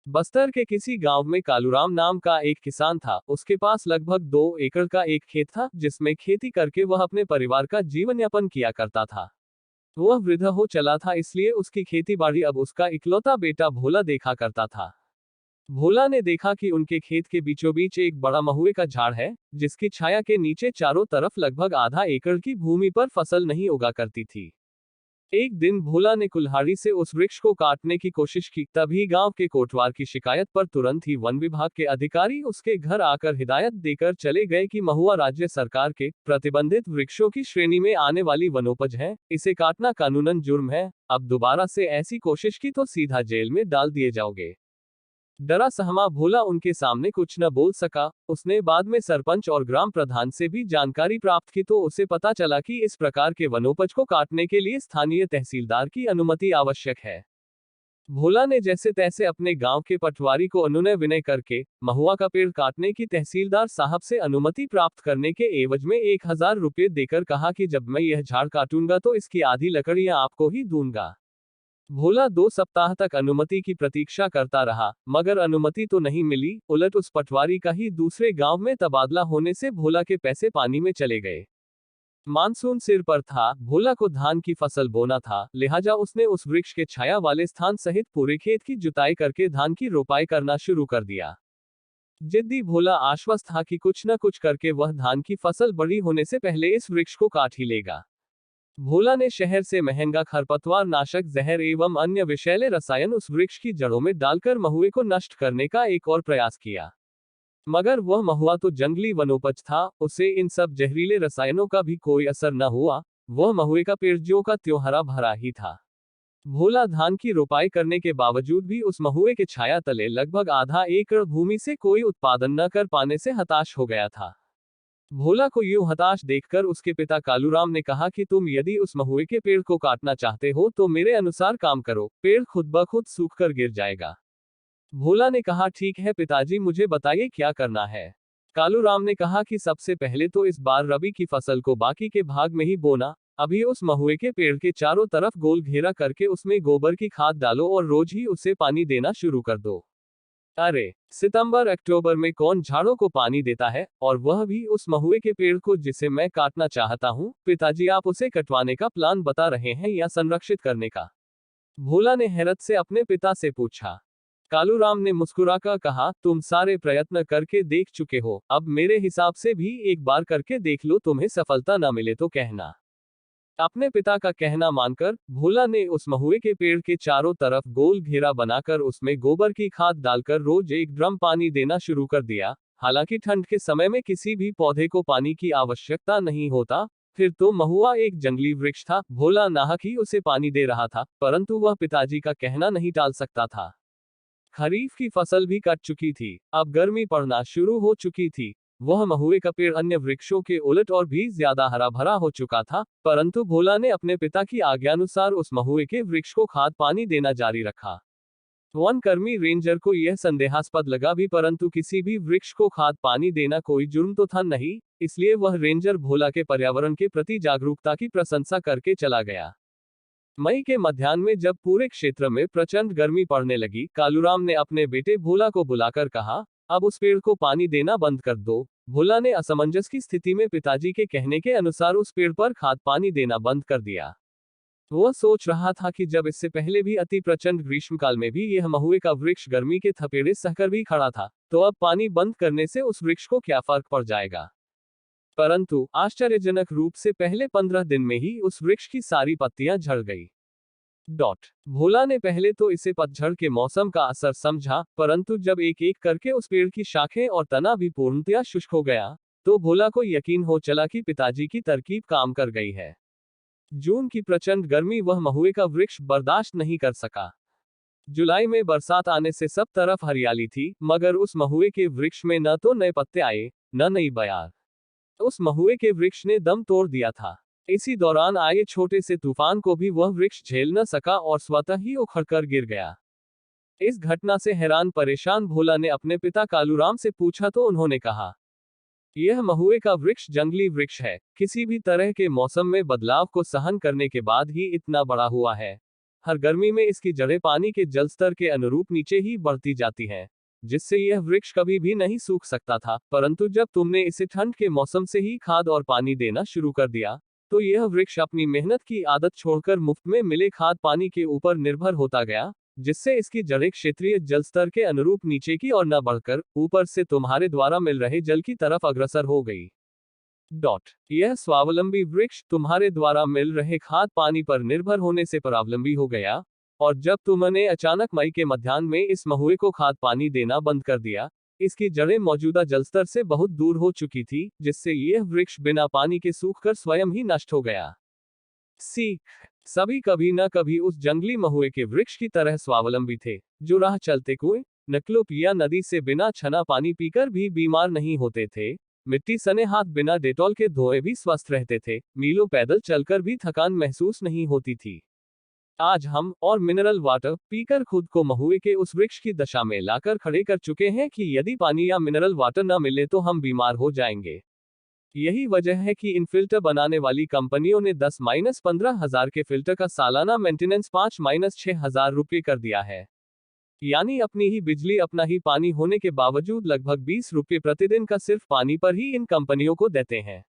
बस्तर के किसी गांव में कालूराम नाम का एक किसान था। उसके पास लगभग 2 एकड़ का एक खेत था, जिसमें खेती करके वह अपने परिवार का जीवन यापन किया करता था। वह वृद्ध हो चला था, इसलिए उसकी खेती बाड़ी अब उसका इकलौता बेटा भोला देखा करता था। भोला ने देखा कि उनके खेत के बीचों बीच एक बड़ा महुए का झाड़ है, जिसकी छाया के नीचे चारों तरफ लगभग आधा एकड़ की भूमि पर फसल नहीं उगा करती थी। एक दिन भोला ने कुल्हाड़ी से उस वृक्ष को काटने की कोशिश की। तभी गांव के कोटवार की शिकायत पर तुरंत ही वन विभाग के अधिकारी उसके घर आकर हिदायत देकर चले गए कि महुआ राज्य सरकार के प्रतिबंधित वृक्षों की श्रेणी में आने वाली वनोपज है, इसे काटना कानूनन जुर्म है। अब दोबारा से ऐसी कोशिश की तो सीधा जेल में डाल दिए जाओगे। डरा सहमा भोला उनके सामने कुछ न बोल सका। उसने बाद में सरपंच और ग्राम प्रधान से भी जानकारी प्राप्त की तो उसे पता चला कि इस प्रकार के वनोपज को काटने के लिए स्थानीय तहसीलदार की अनुमति आवश्यक है। भोला ने जैसे तैसे अपने गांव के पटवारी को अनुनय विनय करके महुआ का पेड़ काटने की तहसीलदार साहब से अनुमति प्राप्त करने के एवज में 1000 रुपये देकर कहा कि जब मैं यह झाड़ काटूंगा तो इसकी आधी लकड़ियां आपको ही दूंगा। भोला 2 सप्ताह तक अनुमति की प्रतीक्षा करता रहा, मगर अनुमति तो नहीं मिली। उलट उस पटवारी का ही दूसरे गांव में तबादला होने से भोला के पैसे पानी में चले गए। मानसून सिर पर था, भोला को धान की फसल बोना था, लिहाजा उसने उस वृक्ष के छाया वाले स्थान सहित पूरे खेत की जुताई करके धान की रोपाई करना शुरू कर दिया। जिद्दी भोला आश्वस्त था कि कुछ न कुछ करके वह धान की फसल बड़ी होने से पहले इस वृक्ष को काट ही लेगा। भोला ने शहर से महंगा खरपतवार नाशक जहर एवं अन्य विषैले रसायन उस वृक्ष की जड़ों में डालकर महुए को नष्ट करने का एक और प्रयास किया, मगर वह महुआ तो जंगली वनोपज था, उसे इन सब जहरीले रसायनों का भी कोई असर न हुआ। वह महुए का पेड़ ज्यों का त्यों हरा भरा ही था। भोला धान की रोपाई करने के बावजूद भी उस महुए के छाया तले लगभग आधा एकड़ भूमि से कोई उत्पादन न कर पाने से हताश हो गया था। भोला को यूं हताश देखकर उसके पिता कालूराम ने कहा कि तुम यदि उस महुए के पेड़ को काटना चाहते हो तो मेरे अनुसार काम करो, पेड़ खुद ब खुद सूखकर गिर जाएगा। भोला ने कहा, ठीक है पिताजी, मुझे बताइए क्या करना है। कालूराम ने कहा कि सबसे पहले तो इस बार रबी की फसल को बाकी के भाग में ही बोना। अभी उस महुए के पेड़ के चारों तरफ गोल घेरा करके उसमें गोबर की खाद डालो और रोज ही उसे पानी देना शुरू कर दो। अरे, सितंबर अक्टूबर में कौन झाड़ों को पानी देता है, और वह भी उस महुए के पेड़ को जिसे मैं काटना चाहता हूँ। पिताजी, आप उसे कटवाने का प्लान बता रहे हैं या संरक्षित करने का? भोला ने हैरत से अपने पिता से पूछा। कालूराम ने मुस्कुराकर कहा, तुम सारे प्रयत्न करके देख चुके हो, अब मेरे हिसाब से भी एक बार करके देख लो, तुम्हें सफलता न मिले तो कहना। अपने पिता का कहना मानकर भोला ने उस महुए के पेड़ के चारों तरफ गोल घेरा बनाकर उसमें गोबर की खाद डालकर रोज 1 ड्रम पानी देना शुरू कर दिया। हालांकि ठंड के समय में किसी भी पौधे को पानी की आवश्यकता नहीं होता। फिर तो महुआ एक जंगली वृक्ष था, भोला नाहक ही उसे पानी दे रहा था, परंतु वह पिताजी का कहना नहीं टाल सकता था। खरीफ की फसल भी कट चुकी थी, अब गर्मी पड़ना शुरू हो चुकी थी। वह महुए का पेड़ अन्य वृक्षों के उलट और भी ज्यादा हरा भरा हो चुका था, परंतु भोला ने अपने पिता की आज्ञानुसार उस महुए के वृक्ष को खाद पानी देना जारी रखा। वन कर्मी रेंजर को यह संदेहास्पद लगा भी, परंतु किसी भी वृक्ष को खाद पानी देना कोई जुर्म तो था नहीं, इसलिए वह रेंजर भोला के पर्यावरण के प्रति जागरूकता की प्रशंसा करके चला गया। मई के मध्याह्न में जब पूरे क्षेत्र में प्रचंड गर्मी पड़ने लगी, कालूराम ने अपने बेटे भोला को बुलाकर कहा, अब उस पेड़ को पानी देना बंद कर दो। भोला ने असमंजस की स्थिति में पिताजी के कहने के अनुसार उस पेड़ पर खाद पानी देना बंद कर दिया। वह सोच रहा था कि जब इससे पहले भी अति प्रचंड ग्रीष्मकाल में भी यह महुए का वृक्ष गर्मी के थपेड़े सहकर भी खड़ा था, तो अब पानी बंद करने से उस वृक्ष को क्या फर्क पड़ जाएगा। परंतु आश्चर्यजनक रूप से पहले 15 दिन में ही उस वृक्ष की सारी पत्तियां झड़ गई। भोला ने पहले तो इसे पतझड़ के मौसम का असर समझा, परंतु जब एक एक करके उस पेड़ की शाखें और तना भी पूर्णतया शुष्क हो गया, तो भोला को यकीन हो चला कि पिताजी की तरकीब काम कर गई है। जून की प्रचंड गर्मी वह महुए का वृक्ष बर्दाश्त नहीं कर सका। जुलाई में बरसात आने से सब तरफ हरियाली थी, मगर उस महुए के वृक्ष में न तो नए पत्ते आए, न नई बयार। उस महुए के वृक्ष ने दम तोड़ दिया था। इसी दौरान आए छोटे से तूफान को भी वह वृक्ष झेल न सका और स्वतः ही उखड़कर गिर गया। इस घटना से हैरान परेशान भोला ने अपने पिता कालूराम से पूछा तो उन्होंने कहा, यह महुए का वृक्ष जंगली वृक्ष है, किसी भी तरह के मौसम में बदलाव को सहन करने के बाद ही इतना बड़ा हुआ है। हर गर्मी में इसकी जड़ें पानी के जल स्तर के अनुरूप नीचे ही बढ़ती जाती हैं, जिससे यह वृक्ष कभी भी नहीं सूख सकता था। परंतु जब तुमने इसे ठंड के मौसम से ही खाद और पानी देना शुरू कर दिया, तो यह वृक्ष अपनी मेहनत की आदत छोड़कर मुफ्त में मिले खाद पानी के ऊपर निर्भर होता गया, जिससे इसकी जड़ें क्षेत्रीय जल स्तर के अनुरूप नीचे की ओर न बढ़कर ऊपर से तुम्हारे द्वारा मिल रहे जल की तरफ अग्रसर हो गई। यह स्वावलंबी वृक्ष तुम्हारे द्वारा मिल रहे खाद पानी पर निर्भर होने से परावलंबी हो गया, और जब तुमने अचानक मई के मध्याह्न में इस महुए को खाद पानी देना बंद कर दिया, इसकी जड़ें मौजूदा जलस्तर से बहुत दूर हो चुकी थी, जिससे यह वृक्ष बिना पानी के सूखकर स्वयं ही नष्ट हो गया। सीख, सभी कभी न कभी उस जंगली महुए के वृक्ष की तरह स्वावलंबी थे, जो राह चलते कुएं, नलकूप या नदी से बिना छना पानी पीकर भी बीमार नहीं होते थे, मिट्टी सने हाथ बिना डेटॉल के धोए भी स्वस्थ रहते थे, मीलों पैदल चलकर भी थकान महसूस नहीं होती थी। आज हम और मिनरल वाटर पीकर खुद को महुए के उस वृक्ष की दशा में लाकर खड़े कर चुके हैं कि यदि पानी या मिनरल वाटर न मिले तो हम बीमार हो जाएंगे। यही वजह है कि इन फिल्टर बनाने वाली कंपनियों ने 10-15 हजार के फिल्टर का सालाना मेंटेनेंस 5-6 हजार रुपये कर दिया है। यानी अपनी ही बिजली अपना ही पानी होने के बावजूद लगभग 20 रुपये प्रतिदिन का सिर्फ पानी पर ही इन कंपनियों को देते हैं।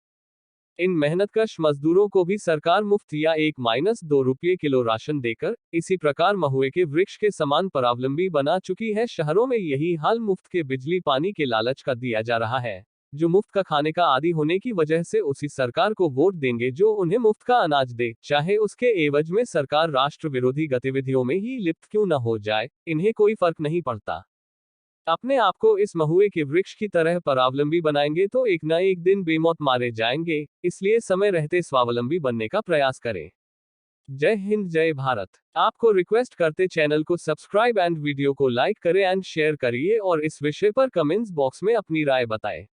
इन मेहनतकश मजदूरों को भी सरकार मुफ्त या 1-2 रुपये किलो राशन देकर इसी प्रकार महुए के वृक्ष के समान परावलंबी बना चुकी है। शहरों में यही हाल मुफ्त के बिजली पानी के लालच का दिया जा रहा है, जो मुफ्त का खाने का आदी होने की वजह से उसी सरकार को वोट देंगे जो उन्हें मुफ्त का अनाज दे, चाहे उसके एवज में सरकार राष्ट्र विरोधी गतिविधियों में ही लिप्त क्यों न हो जाए, इन्हें कोई फर्क नहीं पड़ता। अपने आप को इस महुए के वृक्ष की तरह परावलंबी बनाएंगे तो एक न एक दिन बेमौत मारे जाएंगे, इसलिए समय रहते स्वावलंबी बनने का प्रयास करें। जय हिंद, जय भारत। आपको रिक्वेस्ट करते चैनल को सब्सक्राइब एंड वीडियो को लाइक करें एंड शेयर करिए और इस विषय पर कमेंट्स बॉक्स में अपनी राय बताएं।